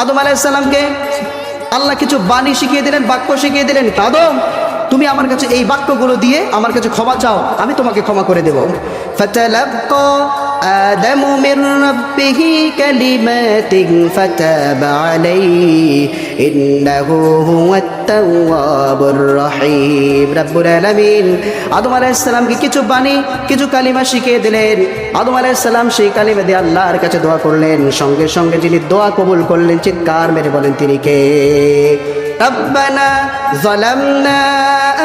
আদম আলাইহিস সালামকে আল্লাহ কিছু বাণী শিখিয়ে দিলেন, বাক্য শিখিয়ে দিলেন। আদম, তুমি আমার কাছে এই বাক্যগুলো দিয়ে আমার কাছে ক্ষমা চাও, আমি তোমাকে ক্ষমা করে দেব। ফাতালাক্কা আদামু মির রাব্বিহি কালিমাতিন ফাতাবা আলাইহি ইন্নাহু হুয়াত তাওয়াবুর রহিম। রব্বুল আলামিন আদম আলাইহিস সালামকে কিছু বাণী, কিছু কালিমা শিখিয়ে দিলেন। আদম আলাইহিস সালাম সেই কালিমা দিয়ে আল্লাহর কাছে দোয়া করলেন। সঙ্গে সঙ্গে যিনি দোয়া কবুল করলেন, চিৎকার মেরে বলেন তিনি কে? রব্বানা যালামনা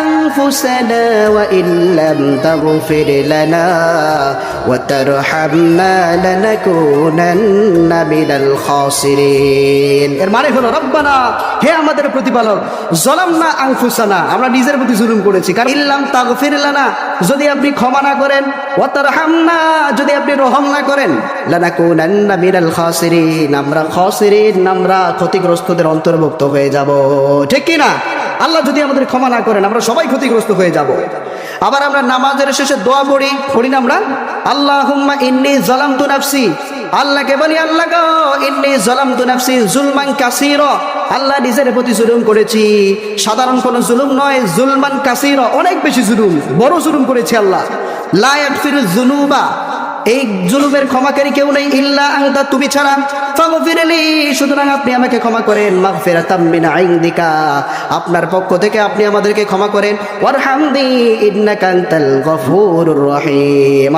আনফুসানা ওয়া ইল্লাম তাগফির লানা ওয়া তারহামনা লানাকুনান্না মিনাল খাসিরিন। এর মানে হলো, রব্বানা, হে আমাদের প্রতিপালক, যালামনা আনফুসানা, আমরা নিজের প্রতি জুলুম করেছি। কারণ ইল্লাম তাগফির লানা, যদি আপনি ক্ষমা না করেন, ওয়া তারহামনা, যদি আপনি রহম না করেন, লানাকুনান্না মিনাল খাসিরিন, আমরা খাসিরিন, আমরা ক্ষতিগ্রস্তদের অন্তর্ভুক্ত হয়ে যাব। ঠিক কি না? আল্লাহ যদি আমাদের ক্ষমা না করেন, আমরা সবাই ক্ষতিগ্রস্ত হয়ে যাব। আবার আমরা নামাজের শেষে দোয়া পড়ি না আমরা, আল্লাহুম্মা ইন্নী যালামতু নাফসি, আল্লাহকে বলি, আল্লাহ গো, ইন্নী যালামতু নাফসি যুলমান কাসীরা, আল্লাহ নিজের প্রতি জুলুম করেছি, সাধারণ কোনো জুলুম নয়, যুলমান কাসীরা, অনেক বেশি জুলুম, বড় জুলুম করেছি আল্লাহ। লা ইয়াগফিরুয যুনুবা, এই জুলুমের ক্ষমাকারী কেউ নেই ইল্লা আনতা, তুমি ছাড়া। ফাগফিরলি, সুতরাং আপনি আমাকে ক্ষমা করেন। মাগফিরাতাম মিন ইনদিকা, আপনার পক্ষ থেকে আপনি আমাদেরকে ক্ষমা করেন। ওয়ারহামনি ইন্নাকা আনতাল গফুরুর রহিম,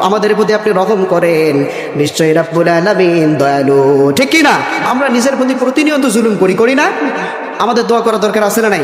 আমাদের প্রতি আপনি রহম করেন, নিশ্চয়ই রব্বুল আলামিন দয়ালু। ঠিক কি না? আমরা নিজের প্রতি প্রতিনিয়ত জুলুম করি না? আমাদের দোয়া করা দরকার আছে না নাই?